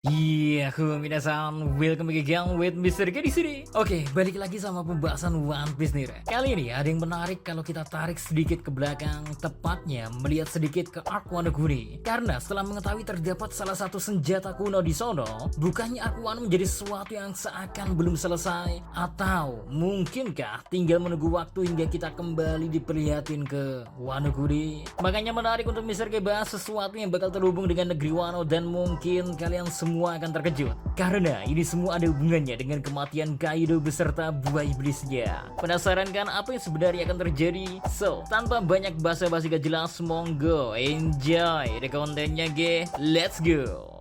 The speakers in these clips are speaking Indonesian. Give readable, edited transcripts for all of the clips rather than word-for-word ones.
Iya, minasan, welcome back again with Mr. K di sini. Oke, balik lagi sama pembahasan One Piece nih, Re. Kali ini ada yang menarik kalau kita tarik sedikit ke belakang, tepatnya melihat sedikit ke Arc Wano Kuni. Karena setelah mengetahui terdapat salah satu senjata kuno di sono, bukannya Arc Wano menjadi sesuatu yang seakan belum selesai, atau mungkinkah tinggal menunggu waktu hingga kita kembali diperlihatin ke Wano Kuni? Makanya menarik untuk Mr. K bahas sesuatu yang bakal terhubung dengan negeri Wano, dan mungkin kalian semua akan terkejut karena ini semua ada hubungannya dengan kematian Kaido beserta buah iblisnya. Penasaran kan apa yang sebenarnya akan terjadi? So, tanpa banyak basa-basi gak jelas, monggo enjoy the kontennya, ge. Let's go.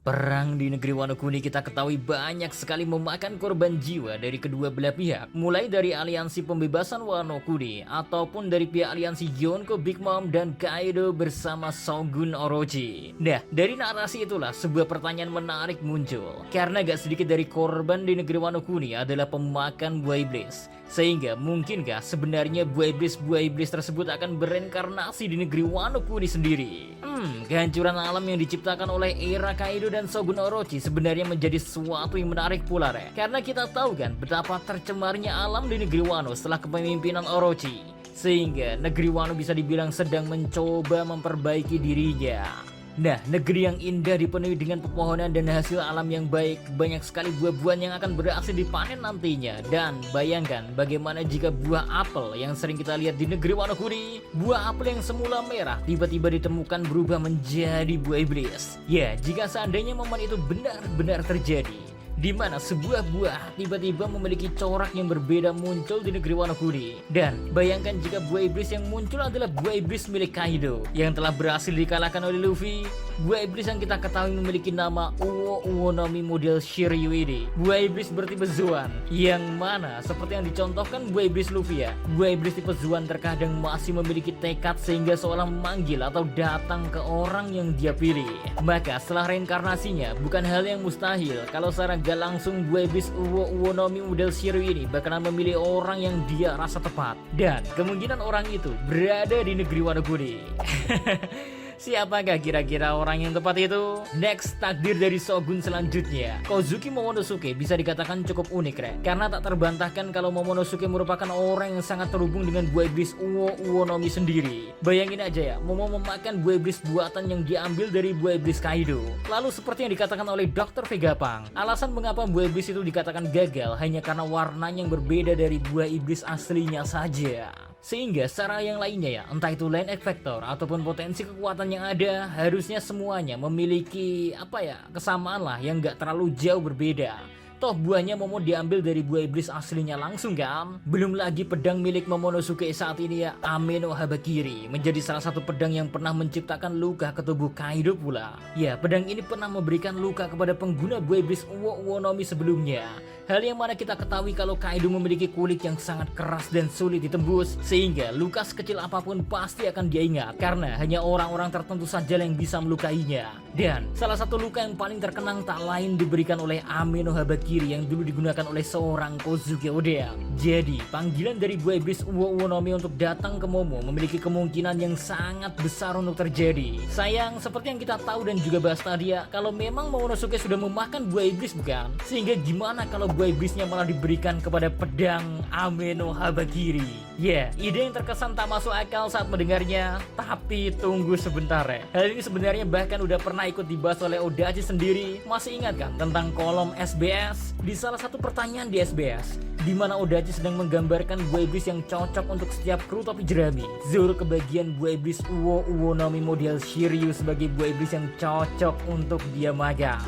Perang di negeri Wano Kuni kita ketahui banyak sekali memakan korban jiwa dari kedua belah pihak, mulai dari aliansi pembebasan Wano Kuni ataupun dari pihak aliansi Yonko, Big Mom, dan Kaido bersama Shogun Orochi. Nah, dari narasi itulah sebuah pertanyaan menarik muncul, karena gak sedikit dari korban di negeri Wano Kuni adalah pemakan buah iblis. Sehingga mungkinkah sebenarnya buah iblis tersebut akan bereinkarnasi di negeri Wano Kuni sendiri? Kehancuran alam yang diciptakan oleh era Kaido dan Shogun Orochi sebenarnya menjadi sesuatu yang menarik pula, Re. Karena kita tahu kan betapa tercemarnya alam di negeri Wano setelah kepemimpinan Orochi, sehingga negeri Wano bisa dibilang sedang mencoba memperbaiki dirinya. Nah, negeri yang indah dipenuhi dengan pepohonan dan hasil alam yang baik, banyak sekali buah-buahan yang akan berhasil dipanen nantinya. Dan bayangkan bagaimana jika buah apel yang sering kita lihat di negeri Wano Kuni, buah apel yang semula merah tiba-tiba ditemukan berubah menjadi buah iblis. Ya, jika seandainya momen itu benar-benar terjadi, di mana sebuah buah tiba-tiba memiliki corak yang berbeda muncul di negeri Wano Kuni. Dan bayangkan jika buah iblis yang muncul adalah buah iblis milik Kaido yang telah berhasil dikalahkan oleh Luffy. Buah iblis yang kita ketahui memiliki nama Uwo Uwonomi model Shiryu ini, buah iblis bertipe Zoan, yang mana seperti yang dicontohkan buah iblis Luffy ya, buah iblis tipe Zoan terkadang masih memiliki tekad sehingga seolah memanggil atau datang ke orang yang dia pilih. Maka setelah reinkarnasinya, bukan hal yang mustahil kalau secara gak langsung buah iblis Uwo Uwonomi model Shiryu ini bakalan memilih orang yang dia rasa tepat, dan kemungkinan orang itu berada di negeri Wano Kuni. Siapakah kira-kira orang yang tepat itu? Next, takdir dari Shogun selanjutnya, Kozuki Momonosuke bisa dikatakan cukup unik, Re. Karena tak terbantahkan kalau Momonosuke merupakan orang yang sangat terhubung dengan buah iblis Uwo Uwonomi sendiri. Bayangin aja ya, Momo memakan buah iblis buatan yang diambil dari buah iblis Kaido. Lalu seperti yang dikatakan oleh Dr. Vegapunk, alasan mengapa buah iblis itu dikatakan gagal hanya karena warnanya yang berbeda dari buah iblis aslinya saja. Sehingga secara yang lainnya ya, entah itu line X factor ataupun potensi kekuatan yang ada, harusnya semuanya memiliki kesamaan lah yang gak terlalu jauh berbeda. Toh buahnya Momo diambil dari buah iblis aslinya langsung kan? Belum lagi pedang milik Momonosuke saat ini ya, Ame no Habakiri, menjadi salah satu pedang yang pernah menciptakan luka ke tubuh Kaido pula. Ya, pedang ini pernah memberikan luka kepada pengguna buah iblis Uwo Uwonomi sebelumnya. Hal yang mana kita ketahui kalau Kaido memiliki kulit yang sangat keras dan sulit ditembus, sehingga luka sekecil apapun pasti akan dia ingat, karena hanya orang-orang tertentu saja yang bisa melukainya. Dan salah satu luka yang paling terkenang tak lain diberikan oleh Ame no Habakiri yang dulu digunakan oleh seorang Kozuki Oden. Jadi, panggilan dari buah iblis Uwo Uwonomi untuk datang ke Momo memiliki kemungkinan yang sangat besar untuk terjadi. Sayang, seperti yang kita tahu dan juga bahas tadi ya, kalau memang Momonosuke sudah memakan buah iblis bukan? Sehingga gimana kalau buah iblisnya malah diberikan kepada pedang Ame no Habakiri? Ya, ide yang terkesan tak masuk akal saat mendengarnya, tapi tunggu sebentar ya. Hal ini sebenarnya bahkan udah pernah ikut dibahas oleh Odachi sendiri. Masih ingat kan tentang kolom SBS? Di salah satu pertanyaan di SBS, di mana Odachi sedang menggambarkan buah iblis yang cocok untuk setiap kru topi jerami, Zoro kebagian buah iblis Uwo Uwonomi model Shiryu sebagai buah iblis yang cocok untuk dia magang.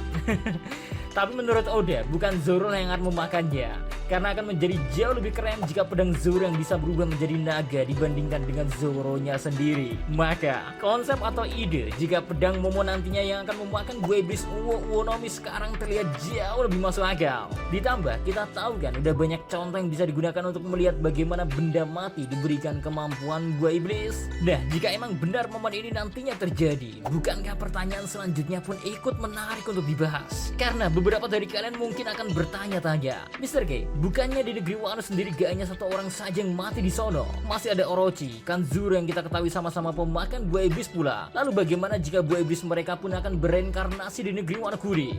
Tapi menurut Oda, bukan Zoro yang akan memakannya, karena akan menjadi jauh lebih keren jika pedang Zoro yang bisa berubah menjadi naga dibandingkan dengan Zoronya sendiri. Maka, konsep atau ide jika pedang Momo nantinya yang akan memakan buah iblis Uwo Uwonomi sekarang terlihat jauh lebih masuk akal. Ditambah, kita tahu kan udah banyak contoh yang bisa digunakan untuk melihat bagaimana benda mati diberikan kemampuan buah iblis. Nah, jika emang benar momen ini nantinya terjadi, bukankah pertanyaan selanjutnya pun ikut menarik untuk dibahas? Karena beberapa dari kalian mungkin akan bertanya-tanya, Mr. K, Bukannya di negeri Wano sendiri gak hanya satu orang saja yang mati di sono. Masih ada Orochi, Kanzuro yang kita ketahui sama-sama pemakan buah iblis pula. Lalu bagaimana jika buah iblis mereka pun akan bereinkarnasi di negeri Wano Kuni?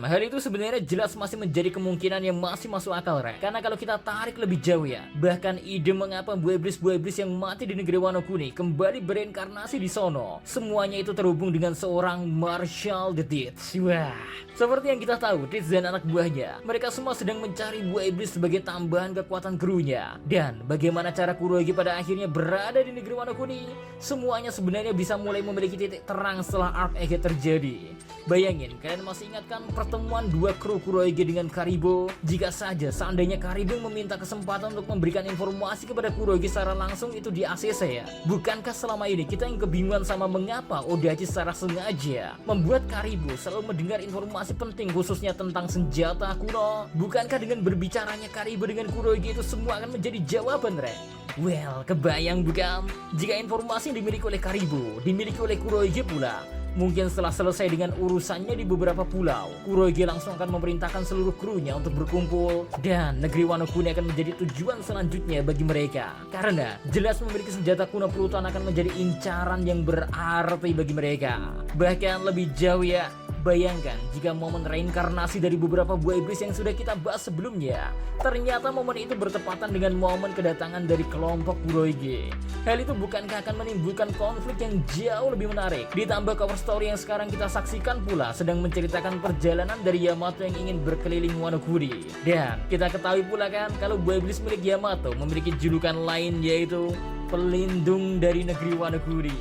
Hal itu sebenarnya jelas masih menjadi kemungkinan yang masih masuk akal, Rek. Karena kalau kita tarik lebih jauh ya, bahkan ide mengapa buah iblis yang mati di negeri Wano Kuni kembali bereinkarnasi di sono, semuanya itu terhubung dengan seorang Marshall the Deeds. Wah, seperti yang kita tahu, Deeds dan anak buahnya, mereka semua sedang mencari buah iblis sebagai tambahan kekuatan krunya. Dan bagaimana cara Kurohige pada akhirnya berada di negeri Wano Kuni? Semuanya sebenarnya bisa mulai memiliki titik terang setelah Arc Ege terjadi. Bayangin, kalian masih ingatkan pertemuan dua kru Kurohige dengan Karibo? Jika saja seandainya Karibo meminta kesempatan untuk memberikan informasi kepada Kurohige secara langsung, itu di ACC ya. Bukankah selama ini kita yang kebingungan sama mengapa Odachi secara sengaja membuat Karibo selalu mendengar informasi penting khususnya tentang senjata kuno? Bukankah dengan berbicaranya Karibo dengan Kurohige itu semua akan menjadi jawaban, Rek? Well, kebayang bukan? Jika informasi yang dimiliki oleh Karibo dimiliki oleh Kurohige pula, mungkin setelah selesai dengan urusannya di beberapa pulau, Kurohige langsung akan memerintahkan seluruh krunya untuk berkumpul, dan negeri Wano Kuni akan menjadi tujuan selanjutnya bagi mereka. Karena jelas memiliki senjata kuno Pluton akan menjadi incaran yang berarti bagi mereka. Bahkan lebih jauh ya, bayangkan jika momen reinkarnasi dari beberapa buah iblis yang sudah kita bahas sebelumnya, ternyata momen itu bertepatan dengan momen kedatangan dari kelompok Kurohige. Hal itu bukankah akan menimbulkan konflik yang jauh lebih menarik? Ditambah cover story yang sekarang kita saksikan pula sedang menceritakan perjalanan dari Yamato yang ingin berkeliling Wano Kuni. Dan kita ketahui pula kan kalau buah iblis milik Yamato memiliki julukan lain, yaitu pelindung dari negeri Wano Kuni.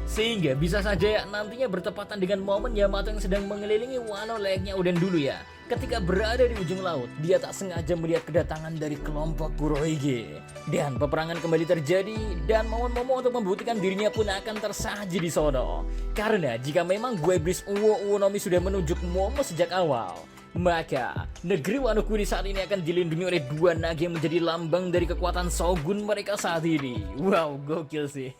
Sehingga bisa saja ya nantinya bertepatan dengan momen Yamato yang sedang mengelilingi Wano layaknya Oden dulu ya. Ketika berada di ujung laut, dia tak sengaja melihat kedatangan dari kelompok Kurohige. Dan peperangan kembali terjadi, dan momen-momen untuk membuktikan dirinya pun akan tersaji di sono. Karena jika memang buah iblis Uwo Uonomi sudah menunjuk Momo sejak awal, maka negeri Wano Kuni saat ini akan dilindungi oleh dua naga yang menjadi lambang dari kekuatan Shogun mereka saat ini. Wow, gokil sih.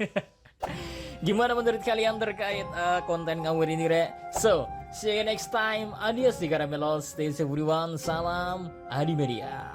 Gimana menurut kalian terkait konten ngawur ini, Rek? So, see you next time. Adios di Karamelos. Stay safe everyone. Salam Adi Media.